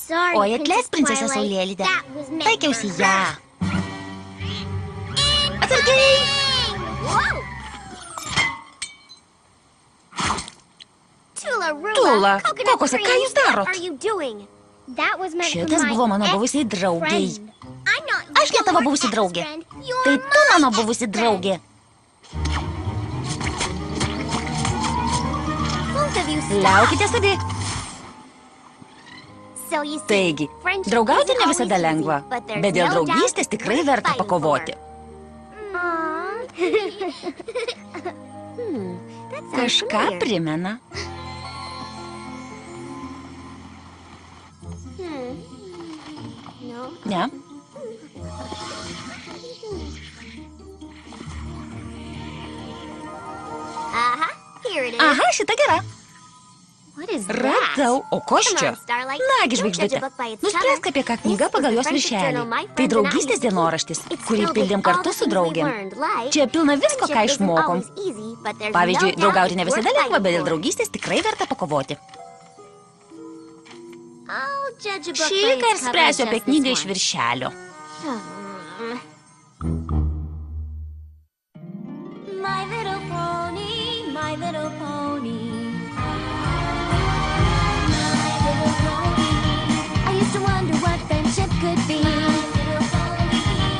Oi, atleisk, princesė Saulėlydė. Taikiausi ją. Atsargiai! Tula, kokose, ką jūs darot? Šitas buvo mano buvusiai draugiai. Aš ne tavo buvusi draugė. Tai tu mano buvusi draugė. Liaukitės abi. Taigi, draugauti ne visada lengva, bet dėl draugystės tikrai verta pakovoti. Kažką primena. Ne? Aha, šita gera. Radau. O kas čia? Nagi, žvaigždutė. Nuspręsk, apie ką knyga pagal jos viršelį. Tai draugystės dienoraštis, kurį pildėm kartu su draugėm. Čia pilna visko, ką išmokom. Pavyzdžiui, draugauti ne visada lengva, bet dėl draugystės tikrai verta pakovoti. Šįką ir spręsiu apie knygą iš viršelio. My little pony, my little pony. My little pony. I used to wonder what friendship could be.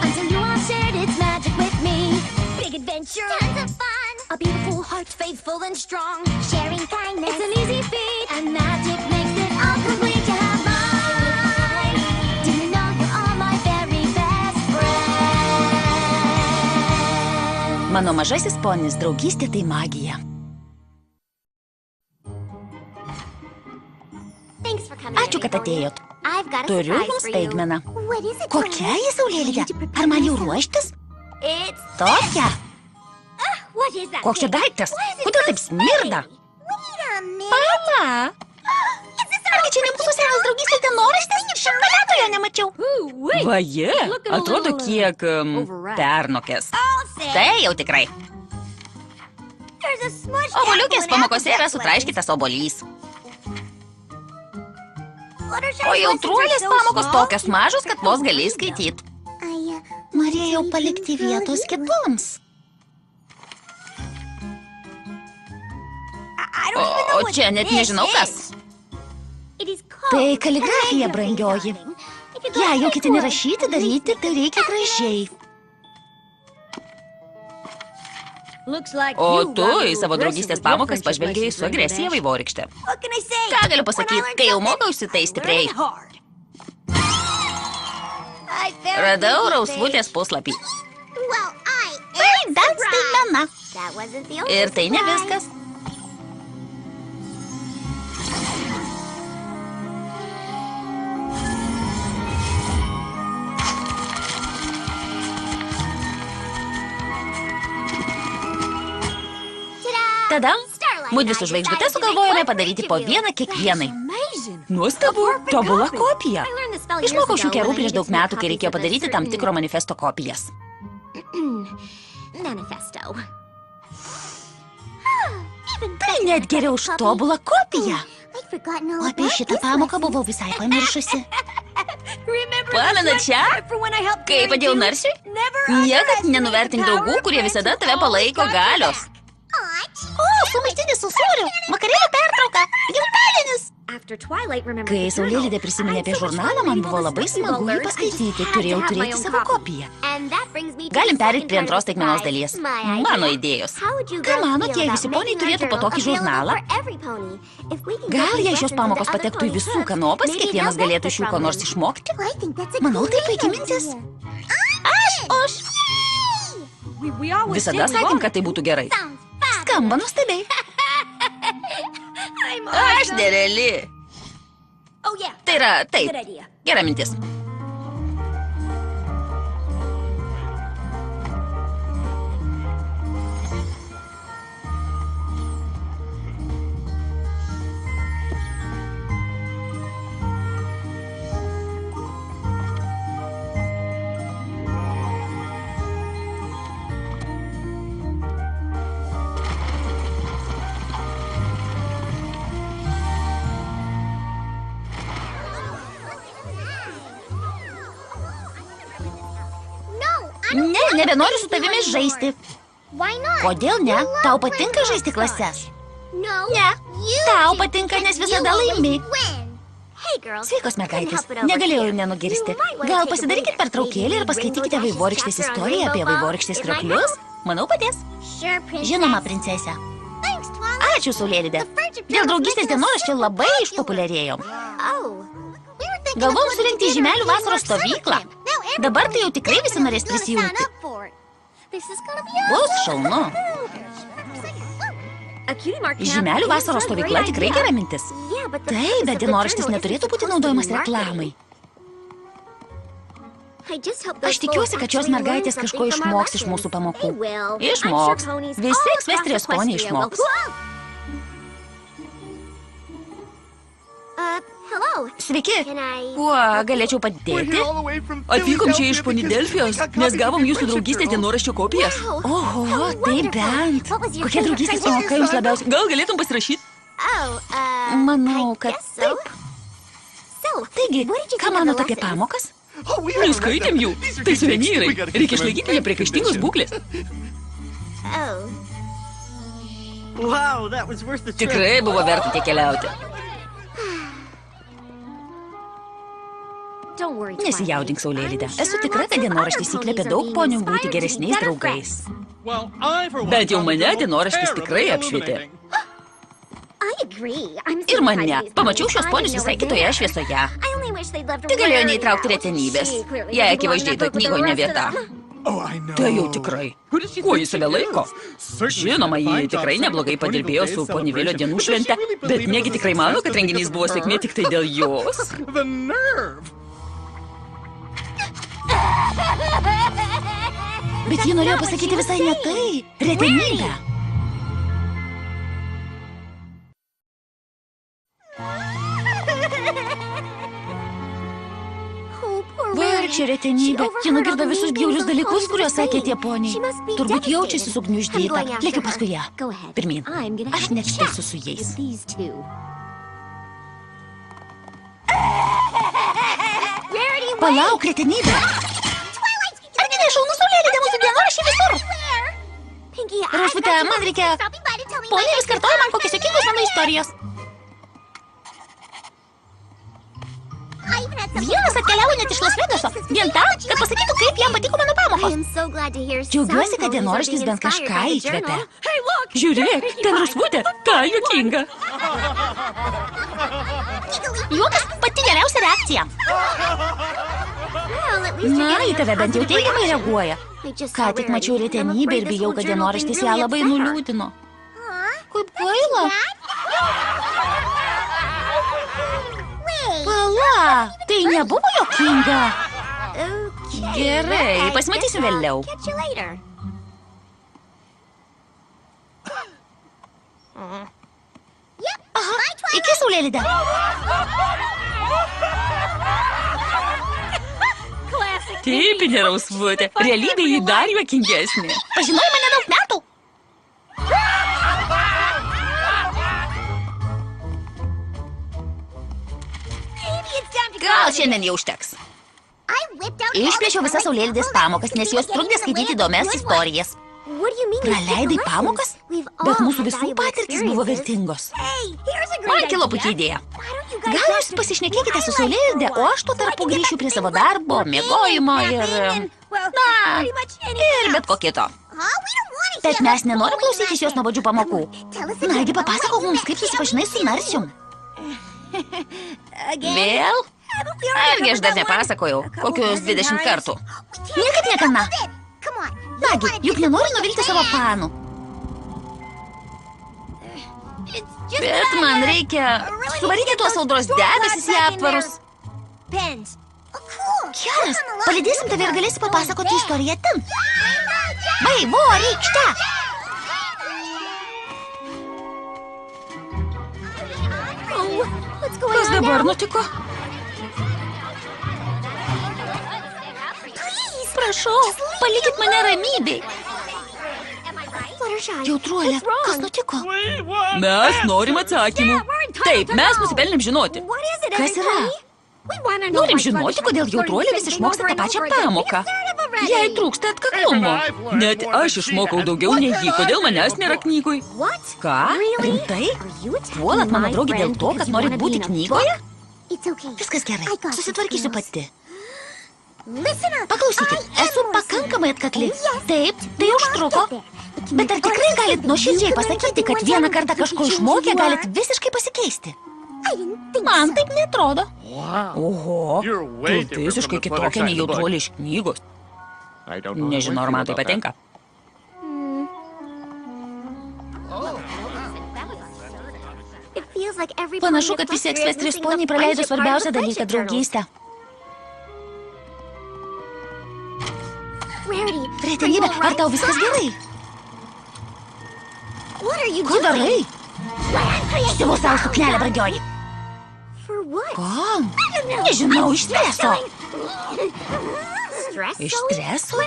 Until you all shared its magic with me. Big adventure, tons of fun. A beautiful heart, faithful and strong. Sharing kindness, it's an easy feat. And magic makes it all complete to have mine. Do you know you're all my very best friend? Mano mažasis ponis, draugystė tai magija. Ačiū, kad atėjot. Turiu jums staigmeną. Kokia ji, Saulėlydė? Ar man jau ruoštis? Tokia. Koks čia daiktas? Kodėl taip smirda? Pala! Argi čia nebūtų senas draugystės dienoraštis? Šimtą jo nemačiau. Vaje, atrodo kiek pernokęs. Tai jau tikrai. Obuoliukės pamokose yra sutraiškytas obuolys. O jautruolės pamokos tokios mažos, kad vos gali skaityti. Norėjau palikti vietos kitoms. O čia net nežinau kas. Tai kaligrafija, brangioji. Jei jau ketini rašyti, daryti, tai reikia gražiai. O tu į savo draugystės pamokas pažvelgėjai su agresija vaivorykšte. Ką galiu pasakyti, kai jau mokausi, tai stipriai. Radau rausvutės puslapį. Tai dar staigmena. Ir tai ne viskas. Tada, mudvi su žvaigždute sugalvojome padaryti po vieną kiekvienai. Nuostabu, tobula kopija. Išmokau šių kerų prieš daug metų, kai reikėjo padaryti tam tikro manifesto kopijas. Tai net geriau už tobulą kopiją. O apie šitą pamoką buvau visai pamiršusi. Pamenat šią? Kai padėjau narsiui? Niekad nenuvertink draugų, kurie visada tave palaiko galios. O, sumaištinis su sūriu, vakarėlio pertrauka, gimtadienis. Kai Saulėlydė prisiminė apie žurnalą, man buvo labai smagu jį paskaityti, turėjau turėti savo kopiją. Galim pereiti prie antros staigmenos dalies. Mano idėjos. Ką manot, jei visi poniai turėtų po tokį žurnalą? Gal jei šios pamokos patektų į visų kanopas, kiekvienas galėtų iš jų ko nors išmokti? Manau, tai puikia mintis. Aš! Visada sakėm, kad tai būtų gerai. Skamba nuostabiai. Aš nereali. Tai yra, taip, gera mintis. nebenoriu su tavimi žaisti. Kodėl ne? Tau patinka žaisti klases? Ne. Tau patinka, nes visada laimi. Sveikos mergaitės, negalėjau nenugirsti. Gal pasidarykit pertraukėlį ir paskaitykite vaivorykštės istoriją apie vaivorykštės krioklius? Manau, padės. Žinoma, princesė. Ačiū, Saulėlydė. Dėl draugystės dienoraščio labai išpopuliarėjom. Galvom surinkti žymelių vasaros stovyklą. Dabar tai jau tikrai visi norės prisijungti. Bus šaunu. Žymelių vasaros stovykla tikrai gera mintis. Taip, bet dienoraštis neturėtų būti naudojamas reklamai. Aš tikiuosi, kad šios mergaitės kažko išmoks iš mūsų pamokų. Išmoks. Visi Ekvestrijos poniai išmoks. Sveiki. Kuo galėčiau padėti? Atvykom čia iš Ponidelfijos, nes gavom jūsų draugystės dienoraščio kopijas. Oho, tai bent. Kokia draugystės pamoka jums labiausiai? Gal galėtum pasirašyti? Manau, kad taip. Taigi, ką manot apie pamokas? Neskaitėm jų. Tai suvenyrai. Reikia išlaikyti nepriekaištingos būklės. Tikrai buvo verta tiek keliauti. Nesijaudink, Saulėlyde. Esu tikra, kad dienoraštis įkvėpė daug ponių būti geresniais draugais. Bet jau mane dienoraštis tikrai apšvietė. Ir mane. Pamačiau šios ponius visai kitoje šviesoje. Tai galėjo neįtraukti retenybės. Jei akivaizdžiai toj knygoje ne vieta. Tai jau tikrai. Kuo jis save laiko? Žinoma, jie tikrai neblogai padirbėjo su Ponivilio dienų švente, bet negi tikrai mano, kad renginys buvo sėkmė tik tai dėl jos. Bet ji norėjo pasakyti visai ne tai. Retenybę. Vargšė retenybė. Ji nugirdo visus bjaurius dalykus, kuriuos sakė tie poniai. Turbūt jaučiasi sugniuždyta. Lėkiu paskui ją. Pirmyn. Aš net šteisiu su jais. Palauk, retenybė. Argi nešaunu, Saulėlydė, mūsų dienoraščiai visur. Rašvute, man reikia... Ponia vis kartoja man kokios juokingos mano istorijos. Vienas atkeliavo net iš Las Vegaso, vien tam, kad pasakytų, kaip jam patiko mano pamokos. Džiaugiuosi, kad dienoraštis bent kažką įkvėpė. Žiūrėk, ten Rašvutė, ta juokinga. Juokas pati geriausia reakcija. Na, į tave bent jau teigiamai reaguoja. Ką tik mačiau retenybę ir bijau, kad dienoraštis ją labai nuliūdino. Kaip gaila. Pala, tai nebuvo juokinga. Gerai, pasimatysim vėliau. Aha, iki, Saulėlyde. Tipinė Rašvutė. Realybė jį dar juokingesnė. Pažinojai mane daug metų. Gal šiandien jau užteks. Išplėšiau visas Saulėlydės pamokas, nes jos trukdė skaityti įdomias istorijas. Praleidai pamokas? Bet mūsų visų patirtys buvo vertingos. Man kilo puikia idėja. Gal jūs pasišnekėkite su Saulėlyde, o aš tuo tarpu grįšiu prie savo darbo, miegojimo ir... Na, ir bet ko kito. Bet mes nenorim klausytis jos nuobodžių pamokų. Nagi, papasakok mums, kaip susipažinai su Narsium. Vėl? Argi aš dar nepasakojau, kokius 20 kartų. Niekad nekana. Nagi, juk nenori nuvilti savo fanų. Bet man reikia suvaryti tuos audros debesis į aptvarus. Geras, palydėsim tave ir galėsi papasakoti istoriją ten. Vaivorykšte! Kas dabar nutiko? Prašau, palikit mane ramybėj. Jautruolė, kas nutiko? Mes norim atsakymų. Taip, mes nusipelnėm žinoti. Kas yra? Norim žinoti, kodėl jautruolė vis išmoksta tą pačią pamoką. Jai trūksta atkaklumo. Net aš išmokau daugiau nei ji, kodėl manęs nėra knygui. Ką? Rimtai? Puolat mano draugį dėl to, kad norit būti knygoje? Viskas gerai, susitvarkysiu pati. Paklausykit, esu pakankamai atkakli. Taip, tai užtruko. Bet ar tikrai galit nuoširdžiai pasakyti, kad vieną kartą kažko išmokę galit visiškai pasikeisti? Man taip netrodo. Oho, tu visiškai kitokia nei jautruolė iš knygos. Nežinau, ar man tai patinka. Panašu, kad visi Ekslestrijos poniai praleido svarbiausią dalyką – draugystę. Retenybė, ar tau viskas gerai? Ką darai? Siuvu savo suknelę, brangioji. Kam? Nežinau, iš streso. Iš streso?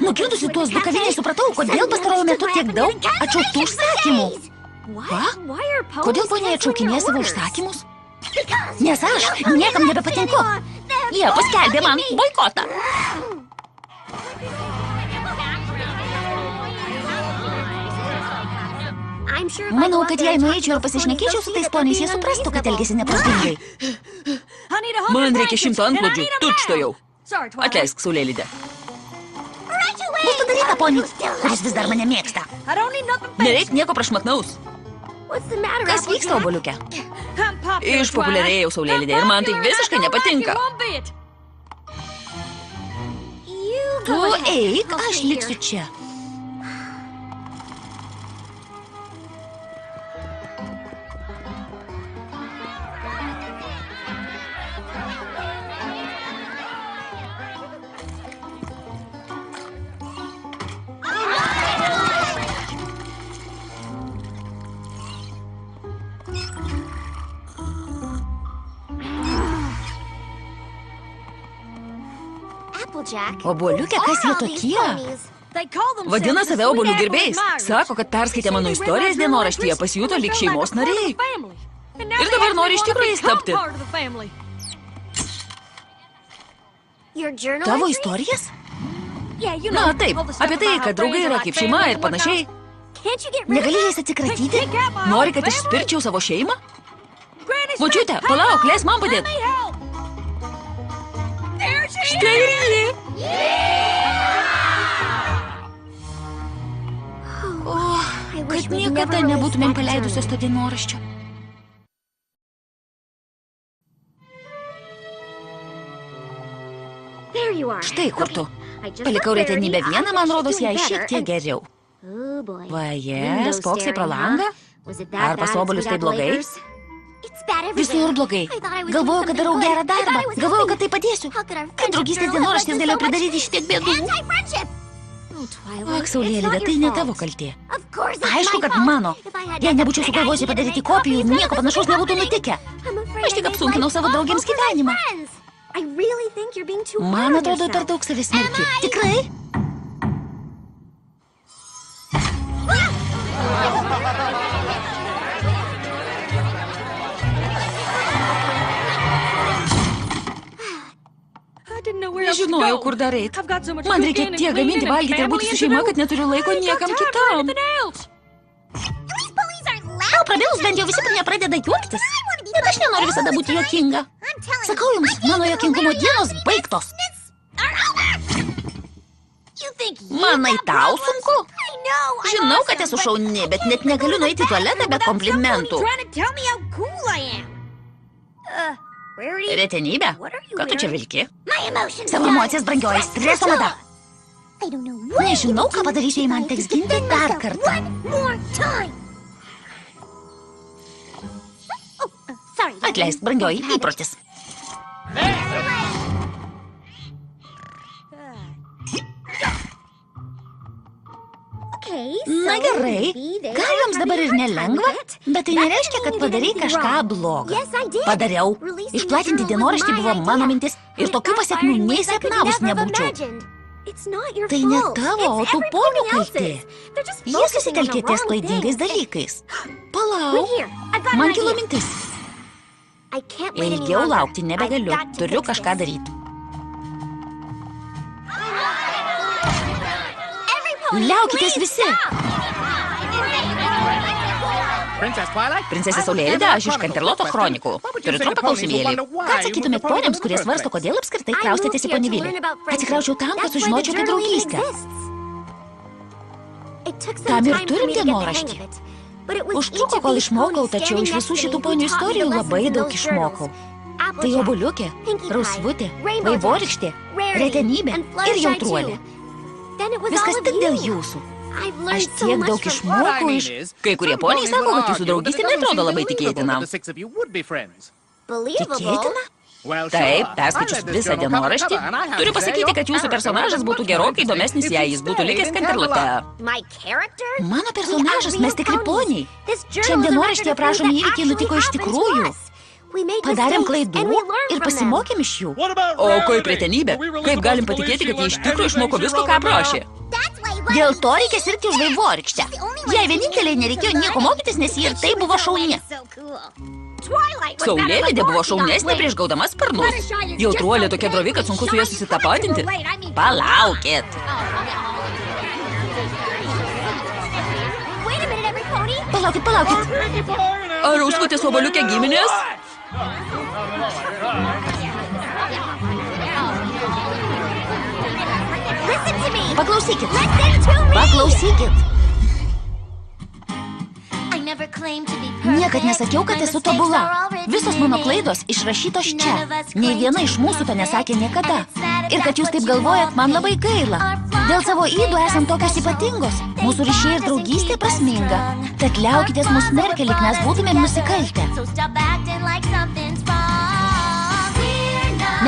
Nukirtusi tuos du kaviniai supratau, kodėl pastaruoju metu tiek daug atšauktų užsakymų. Ką? Kodėl ponia atšaukinėja savo užsakymus? Nes aš niekam nebepatinku. Jie paskelbė man boikotą. Manau, kad jei nueičiau ir pasišnekėčiau su tais poniais, jie suprastų, kad elgėsi neprastingai. Man reikia 100 antklodžių, tučtojau. Atleisk, Saulėlydė. Bus padaryta, poniai, kuris vis dar mane mėgsta. Nereik nieko prašmatnaus. Kas vyksta, oboliuke? Išpopuliarėjau, Saulėlydė, ir man tai visiškai nepatinka. Tu eik, aš liksiu čia. Oboliuke, kas jie tokie? Vadina save obolių gerbėjais. Sako, kad perskaitė mano istorijas dienoraštyje, pasijuto lyg šeimos nariai. Ir dabar nori iš tikrųjų tapti. Tavo istorijas? Na, taip, apie tai, kad draugai yra kaip šeima ir panašiai. Negali jais atsikratyti? Nori, kad išspirčiau savo šeimą? Močiute, palauk, leis man padėti. Štai ir ji. Kad niekada nebūtumėm paleidusios to dienoraščio. Štai kur tu. Palikau retenybę vieną, man rodos, jai šiek tiek geriau. Vaje, spoksai pro langą? Ar pas obolius tai blogai? Visur blogai. Galvojau, kad darau gerą darbą. Galvojau, kad tai padėsiu. Kaip draugystės dienoraštis galėjo pridaryti šitiek bėdų. Ak, Saulėlydė, tai ne tavo kaltė. Aišku, kad mano. Jei nebūčiau sugalvojusi padaryti kopijų, nieko panašaus nebūtų nutikę. Aš tik apsunkinau savo draugėms gyvenimą. Man atrodo, per daug savęs smerki. Tikrai? Nežinojau, kur dar eit. Man reikia tiek gaminti, valgyti ir būti su šeima, kad neturiu laiko niekam kitam. Tau prabilus bent jau visi prie pradeda juoktis. Bet aš nenoriu visada būti juokinga. Sakau jums, mano juokingumo dienos baigtos. Manai, tau sunku? Žinau, kad esu šauni, bet net negaliu nueiti į tualetą be komplimentų. Retenybė? Ką tu čia vilki? Savo emocijas, brangioji, streso mada. Nežinau, ką padarysiu, jei man teks ginti dar kartą. Atleisk, brangioji, įprotis. Na gerai, gal jums dabar ir nelengva, bet tai nereiškia, kad padarai kažką blogą. Padariau. Išplatinti dienoraštį buvo mano mintis ir tokių pasiekmių nei sapnavus nebūčiau. Tai ne tavo, o tų ponių kaltė. Jie susitelkė ties klaidingais dalykais. Palauk, man kilo mintis. Ilgiau laukti nebegaliu, turiu kažką daryti. Liaukitės visi. Princesė Saulėlydė, aš iš Kanterloto chronikų. Turiu trumpą klausimėlį. Ką atsakytumėt poniams, kurie svarsto, kodėl apskritai kraustėtės į Ponyvilį? Atsikraučiau tam, kad sužinočiau apie draugystę. Tam ir turim dienoraštį. Užtruko, kol išmokau, tačiau iš visų šitų ponių istorijų labai daug išmokau. Tai obuliukė, rausvutė, vaivorykštė, retenybė ir jautruolė. Viskas tik dėl jūsų. Aš tiek daug išmokau iš... Kai kurie poniai sako, kad jūsų draugystė netrodo labai tikėtina. Tikėtina? Taip, perskaičius visą dienoraštį, turiu pasakyti, kad jūsų personažas būtų gerokai įdomesnis, jei jis būtų likęs Kanterlote. Mano personažas, mes tikri poniai. Šiam dienoraštyje aprašomi įvykiai nutiko iš tikrųjų. Padarėm klaidų ir pasimokėm iš jų. O kaip retenybė? Kaip galim patikėti, kad jie iš tikrųjų išmoko visko, ką aprašė? Dėl to reikia sirgti už vaivorykštę. Jai vieninteliai nereikėjo nieko mokytis, nes ji ir tai buvo šauni. Saulėlydė buvo šaunesnė prieš gaudama sparnus. Jautruolė tokia drovi, kad sunku su ja susitapatinti. Palaukit. Palaukit. Ar Rauskutės obuoliukė giminės? Paklausykit. Niekad nesakiau, kad esu tobula. Visos mano klaidos išrašytos čia. Nei viena iš mūsų to nesakė niekada. Ir kad jūs taip galvojat, man labai gaila. Dėl savo ydų esam tokios ypatingos. Mūsų ryšiai ir draugystė prasminga. Tad liaukitės mus smerkia, lyg mes būtumėm nusikaltę.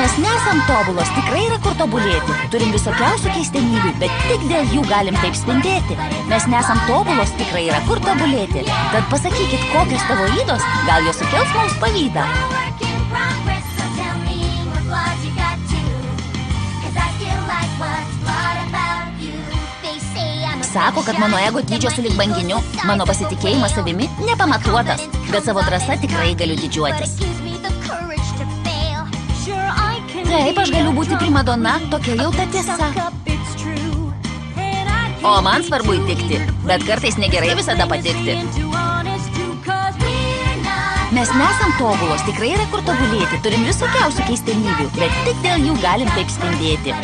Mes nesam tobulos, tikrai yra kur tobulėti. Turim visokiausių keistenybių, bet tik dėl jų galim taip spindėti. Mes nesam tobulos, tikrai yra kur tobulėti. Tad pasakykit, kokios tavo ydos, gal jos sukels mums pavydą. Sako, kad mano ego dydžio sulig banginiu, mano pasitikėjimas savimi nepamatuotas, bet savo drąsa tikrai galiu didžiuotis. Taip, aš galiu būti primadona, tokia jau ta tiesa. O man svarbu įtikti, bet kartais negerai visada patikti. Mes nesam tobulos, tikrai yra kur tobulėti, turim visokiausių keistenybių, bet tik dėl jų galim taip spindėti.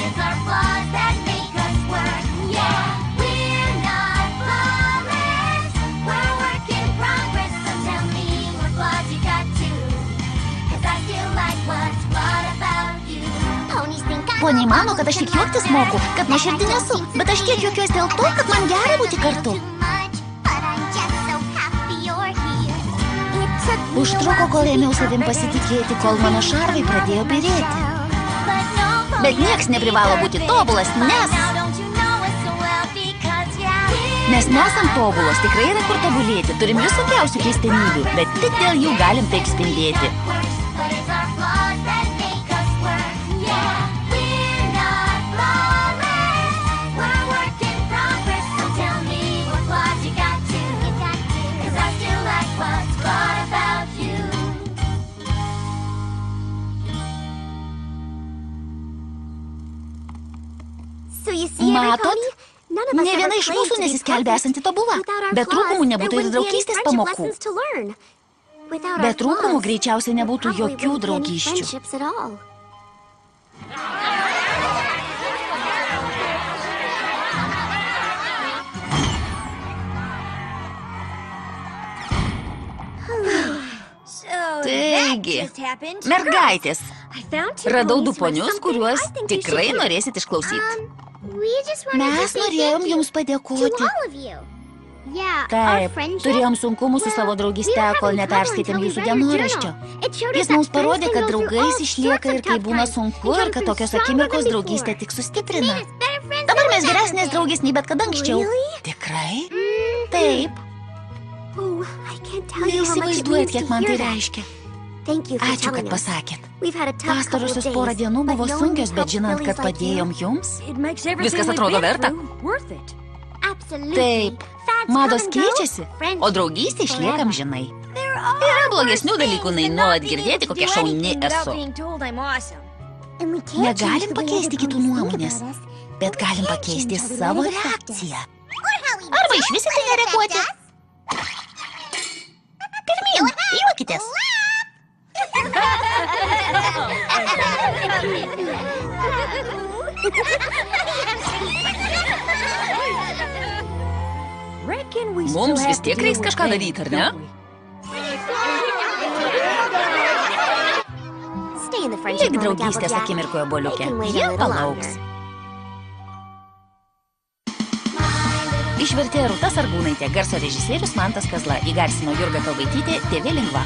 Poniai mano, kad aš tik juoktis moku, kad nuoširdį nesu, bet aš tiek juokiuosi dėl to, kad man gera būti kartu. Užtruko, kol ėmiau savim pasitikėti, kol mano šarvai pradėjo byrėti. Bet nieks neprivalo būti tobulas, nes... Mes nesam tobulos, tikrai yra kur tobulėti, turim visokiausių keistenybių, bet tik dėl jų galim taip spindėti. Matot? Ne viena iš mūsų nesiskelbė esanti tobula. Be trūkumų nebūtų ir draugystės pamokų. Be trūkumų greičiausiai nebūtų jokių draugysčių. Taigi, mergaitės, radau du ponius, kuriuos tikrai norėsit išklausyti. Mes norėjom jums padėkoti. Taip, turėjom sunkumų su savo draugyste, kol neperskaitėm jūsų dienoraščio. Jis mums parodė, kad draugais išlieka ir kai būna sunku, ir kad tokios akimirkos draugystę tik sustiprina. Dabar mes geresnės draugės nei bet kada anksčiau. Tikrai? Taip. Neįsivaizduojat, kiek man tai reiškia. Ačiū, kad pasakėt. Pastarusius porą dienų buvo sunkios, bet žinant, kad padėjom jums, viskas atrodo verta. Taip, mados keičiasi, o draugystė išlieka amžinai. Yra blogesnių dalykų, nei nuolat girdėti, kokia šauni esu. Negalim pakeisti kitų nuomonės. Bet galim pakeisti savo reakciją. Arba iš vis į tai nereaguoti. Pirmyn, juokitės. Mums vis tiek reiks kažką daryti, ar ne? Lik draugystės akimirkoje, boliukė. Jie palauks. Išvertė Rūta Sargūnaitė, garso režisierius Mantas Kazla, įgarsino Jurga Kalvaitytė, TV Lingva.